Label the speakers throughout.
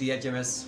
Speaker 1: THMS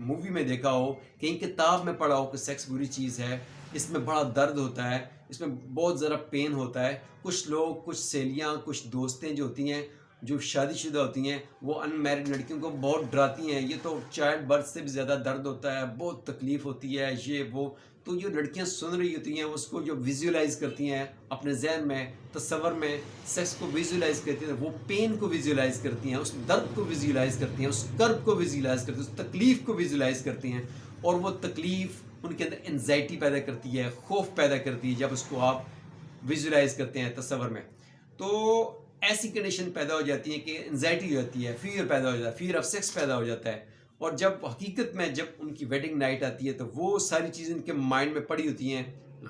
Speaker 1: movie میں دیکھا ہو, کہیں کتاب میں پڑھا ہو کہ سیکس بری چیز ہے, اس میں بڑا درد ہوتا ہے, اس میں بہت ذرا پین ہوتا ہے. کچھ لوگ, کچھ سہیلیاں, کچھ دوستیں جو ہوتی ہیں جو شادی شدہ ہوتی ہیں, وہ ان میرڈ لڑکیوں کو بہت ڈراتی ہیں, یہ تو چائلڈ برتھ سے بھی زیادہ درد ہوتا ہے, بہت تکلیف ہوتی ہے, یہ وہ. تو جو لڑکیاں سن رہی ہوتی ہیں اس کو جو ویژولائز کرتی ہیں اپنے ذہن میں, تصور میں سیکس کو ویژولائز کرتی ہیں, وہ پین کو ویژولائز کرتی ہیں, اس درد کو ویژولائز کرتی ہیں, اس کرب کو ویژولائز کرتی ہیں, اس تکلیف کو ویژولائز کرتی ہیں, اور وہ تکلیف ان کے اندر انزائٹی پیدا کرتی ہے, خوف پیدا کرتی ہے جب اس کو آپ ویژولائز کرتے ہیں تصور میں. تو ایسی کنڈیشن پیدا ہو جاتی ہے کہ انزائٹی ہو جاتی ہے, فیئر پیدا ہو جاتا ہے, فیئر آف سیکس پیدا ہو جاتا ہے. اور جب حقیقت میں جب ان کی ویڈنگ نائٹ آتی ہے تو وہ ساری چیزیں ان کے مائنڈ میں پڑی ہوتی ہیں,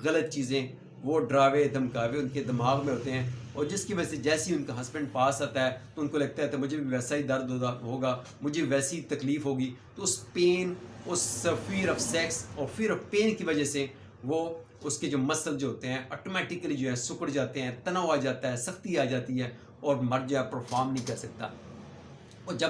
Speaker 1: غلط چیزیں, وہ ڈراوے دھمکاوے ان کے دماغ میں ہوتے ہیں, اور جس کی وجہ سے جیسے ہی ان کا ہسبینڈ پاس آتا ہے تو ان کو لگتا ہے تو مجھے بھی ویسا ہی درد ہوگا, مجھے ویسی تکلیف ہوگی. تو اس پین, اس فیئر آف سیکس اور فیئر آف پین کی وجہ سے وہ اس کے جو مسل جو ہوتے ہیں آٹومیٹیکلی جو ہے سکڑ جاتے ہیں, تناؤ آ جاتا ہے, سختی آ جاتی ہے, اور مرد جو ہے پرفارم نہیں کر سکتا. اور جب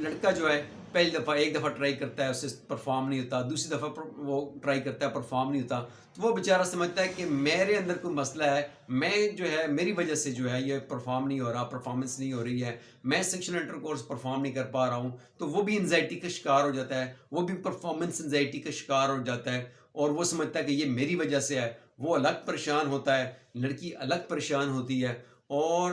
Speaker 1: لڑکا جو ہے پہلی دفعہ ایک دفعہ ٹرائی کرتا ہے, اسے پرفارم نہیں ہوتا, دوسری دفعہ وہ ٹرائی کرتا ہے, پرفارم نہیں ہوتا, تو وہ بیچارہ سمجھتا ہے کہ میرے اندر کوئی مسئلہ ہے, میں جو ہے میری وجہ سے جو ہے یہ پرفارم نہیں ہو رہا, پرفارمنس نہیں ہو رہی ہے, میں سیکشل انٹر کورس پرفارم نہیں کر پا رہا ہوں. تو وہ بھی انزائٹی کا شکار ہو جاتا ہے, وہ بھی پرفارمنس انزائٹی کا شکار ہو جاتا ہے, اور وہ سمجھتا ہے کہ یہ میری وجہ سے ہے. وہ الگ پریشان ہوتا ہے, لڑکی الگ پریشان ہوتی ہے. اور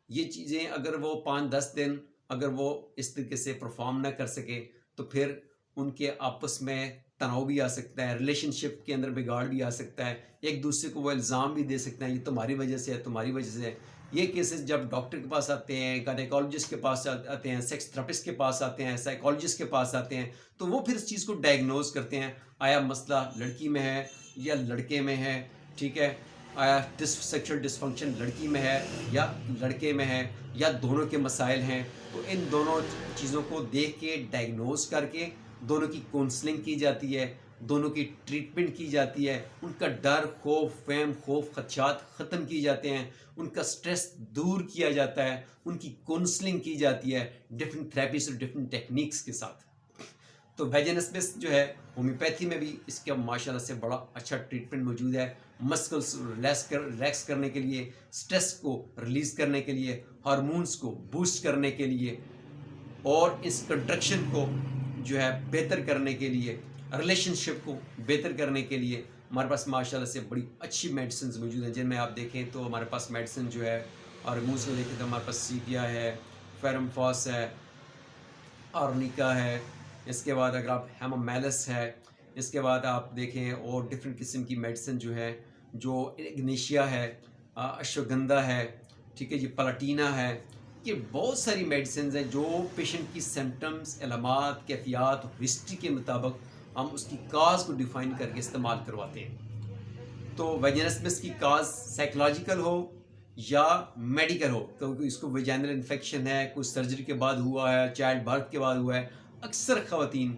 Speaker 1: یہ چیزیں اگر وہ 5-10 دن اگر وہ اس طریقے سے پرفارم نہ کر سکے تو پھر ان کے آپس میں تناؤ بھی آ سکتا ہے, ریلیشن شپ کے اندر بگاڑ بھی آ سکتا ہے, ایک دوسرے کو وہ الزام بھی دے سکتے ہیں یہ تمہاری وجہ سے ہے, تمہاری وجہ سے ہے. یہ کیسز جب ڈاکٹر کے پاس آتے ہیں, گائنیکالوجسٹ کے پاس آتے ہیں, سیکس تھراپسٹ کے پاس آتے ہیں, سائیکالوجسٹ کے پاس آتے ہیں, تو وہ پھر اس چیز کو ڈائگنوز کرتے ہیں, آیا مسئلہ لڑکی میں ہے یا لڑکے میں ہے, ٹھیک ہے, آیا سیکشل ڈسفنکشن لڑکی میں ہے یا لڑکے میں ہے, یا دونوں کے مسائل ہیں. تو ان دونوں چیزوں کو دیکھ کے ڈائگنوز کر کے دونوں کی کونسلنگ کی جاتی ہے, دونوں کی ٹریٹمنٹ کی جاتی ہے, ان کا ڈر, خوف, فہم, خوف, خدشات ختم کی جاتے ہیں, ان کا سٹریس دور کیا جاتا ہے, ان کی کونسلنگ کی جاتی ہے ڈفرینٹ تھراپیز اور ڈفرینٹ ٹیکنیکس کے ساتھ. تو ویجنسمس جو ہے ہومیوپیتھی میں بھی اس کا ماشاءاللہ سے بڑا اچھا ٹریٹمنٹ موجود ہے, مسکلس ریلیکس کرنے کے لیے, سٹریس کو ریلیز کرنے کے لیے, ہارمونز کو بوسٹ کرنے کے لیے, اور اس کنٹرکشن کو جو ہے بہتر کرنے کے لیے, ریلیشن شپ کو بہتر کرنے کے لیے ہمارے پاس ماشاءاللہ سے بڑی اچھی میڈیسنز موجود ہیں, جن میں آپ دیکھیں تو ہمارے پاس میڈیسن جو ہے ہارمونز کو دیکھیں تو ہمارے پاس سیپیا ہے, فیرمفاس ہے, آرنیکا ہے, اس کے بعد اگر آپ ہیمومیلس ہے, اس کے بعد آپ دیکھیں اور ڈفرینٹ قسم کی میڈیسن جو ہے, جو اگنیشیا ہے, اشوگندھا ہے, ٹھیک ہے جی, پلاٹینا ہے. یہ بہت ساری میڈیسنز ہیں جو پیشنٹ کی سمٹمز, علامات, کیفیات, ہسٹری کے مطابق ہم اس کی کاز کو ڈیفائن کر کے استعمال کرواتے ہیں. تو ویجنسمس کی کاز سائیکلوجیکل ہو یا میڈیکل ہو, کیونکہ اس کو ویجینل انفیکشن ہے, کوئی سرجری کے بعد ہوا ہے, چائلڈ برتھ کے بعد ہوا ہے. اکثر خواتین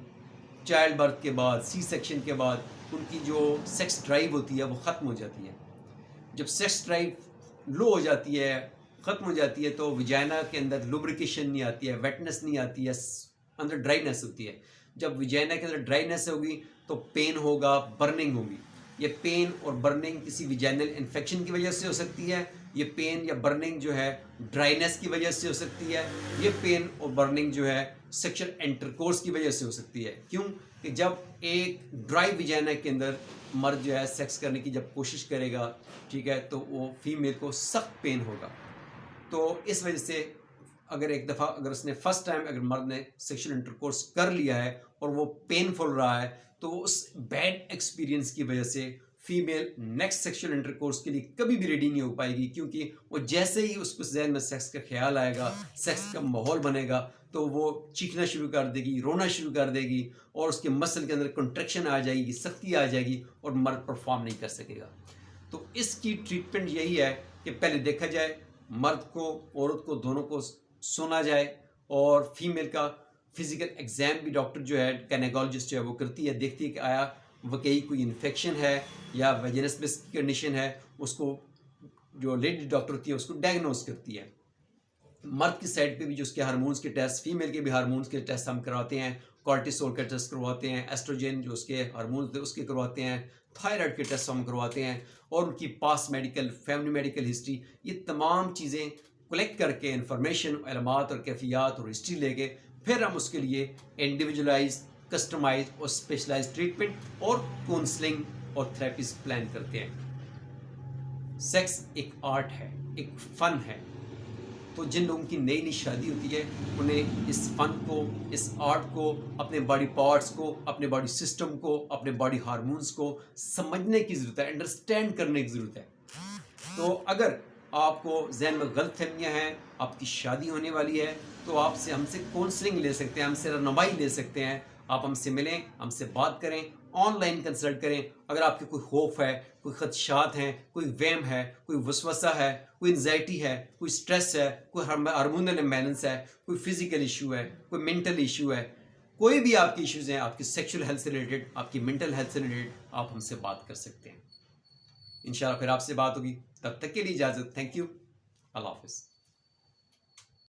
Speaker 1: چائلڈ برتھ کے بعد, سی سیکشن کے بعد ان کی جو سیکس ڈرائیو ہوتی ہے وہ ختم ہو جاتی ہے. جب سیکس ڈرائیو لو ہو جاتی ہے, ختم ہو جاتی ہے, تو ویجائنا کے اندر لوبریکیشن نہیں آتی ہے, ویٹنس نہیں آتی ہے, اندر ڈرائینس ہوتی ہے. جب ویجائنا کے اندر ڈرائینس ہوگی تو پین ہوگا, برننگ ہوگی. یہ پین اور برننگ کسی ویجینل انفیکشن کی وجہ سے ہو سکتی ہے, یہ پین یا برننگ جو ہے ڈرائینس کی وجہ سے ہو سکتی ہے, یہ پین اور برننگ جو ہے سیکشل انٹرکورس کی وجہ سے ہو سکتی ہے. کیوں کہ جب ایک ڈرائی ویجینا کے اندر مرد جو ہے سیکس کرنے کی جب کوشش کرے گا, ٹھیک ہے, تو وہ فیمیل کو سخت پین ہوگا. تو اس وجہ سے اگر ایک دفعہ اگر اس نے فرسٹ ٹائم اگر مرد نے سیکشل انٹرکورس کر لیا ہے اور وہ پینفل رہا ہے, تو اس بیڈ ایکسپیرینس کی وجہ سے فیمیل نیکسٹ سیکشل انٹرکورس کے لیے کبھی بھی ریڈی نہیں ہو پائے گی. کیونکہ وہ جیسے ہی اس کو ذہن میں سیکس کا خیال آئے گا, سیکس کا ماحول بنے گا, تو وہ چیخنا شروع کر دے گی, رونا شروع کر دے گی, اور اس کے مسل کے اندر کنٹریکشن آ جائے گی, سختی آ جائے گی, اور مرد پرفارم نہیں کر سکے گا. تو اس کی ٹریٹمنٹ یہی ہے کہ پہلے دیکھا جائے, مرد کو عورت کو دونوں کو سنا جائے, اور فیمیل کا فزیکل ایگزام بھی ڈاکٹر جو ہے گائنیکالوجسٹ جو ہے وہ کرتی ہے, دیکھتی ہے کہ آیا واقعی کوئی انفیکشن ہے یا ویجنسمس کی کنڈیشن ہے. اس کو جو لیڈی ڈاکٹر ہوتی ہے اس کو ڈائگنوز کرتی ہے. مرد کی سائڈ پہ بھی جو اس کے ہارمونز کے ٹیسٹ, فیمیل کے بھی ہارمونز کے ٹیسٹ ہم کرواتے ہیں, کارٹیسول کا ٹیسٹ کرواتے ہیں، ایسٹروجن جو اس کے ہارمونز تھے اس کے کرواتے ہیں، تھائرائڈ کے ٹیسٹ ہم کرواتے ہیں، اور ان کی پاس میڈیکل، فیملی میڈیکل ہسٹری، یہ تمام چیزیں کلیکٹ کر کے انفارمیشن، علامات اور کیفیات اور ہسٹری لے کے پھر ہم اس کے لیے انڈیویجولائز، کسٹمائز اور اسپیشلائز ٹریٹمنٹ اور کاؤنسلنگ اور تھراپیز پلان کرتے ہیں۔ سیکس ایک آرٹ ہے، ایک فن ہے، تو جن لوگوں کی نئی نئی شادی ہوتی ہے انہیں اس فن کو، اس آرٹ کو، اپنے باڈی پارٹس کو، اپنے باڈی سسٹم کو، اپنے باڈی ہارمونز کو سمجھنے کی ضرورت ہے، انڈرسٹینڈ کرنے کی ضرورت ہے۔ تو اگر آپ کو ذہن میں غلط فہمیاں ہیں، آپ کی شادی ہونے والی ہے، تو آپ سے ہم سے کاؤنسلنگ لے سکتے ہیں، ہم سے رہنمائی لے سکتے ہیں، آپ ہم سے ملیں، ہم سے بات کریں، آن لائن کنسلٹ کریں۔ اگر آپ کے کوئی خوف ہے، کوئی خدشات ہیں، کوئی وہم ہے، کوئی وسوسہ ہے، کوئی انزائٹی ہے، کوئی سٹریس ہے، کوئی ہارمونل امبیلنس ہے، کوئی فزیکل ایشو ہے، کوئی مینٹل ایشو ہے، کوئی بھی آپ کی ایشوز ہیں، آپ کی سیکشل ہیلتھ سے ریلیٹڈ، آپ کی مینٹل ہیلتھ سے ریلیٹڈ، آپ ہم سے بات کر سکتے ہیں۔ انشاءاللہ پھر آپ سے بات ہوگی، تب تک کے لیے اجازت، تھینک یو، اللہ حافظ۔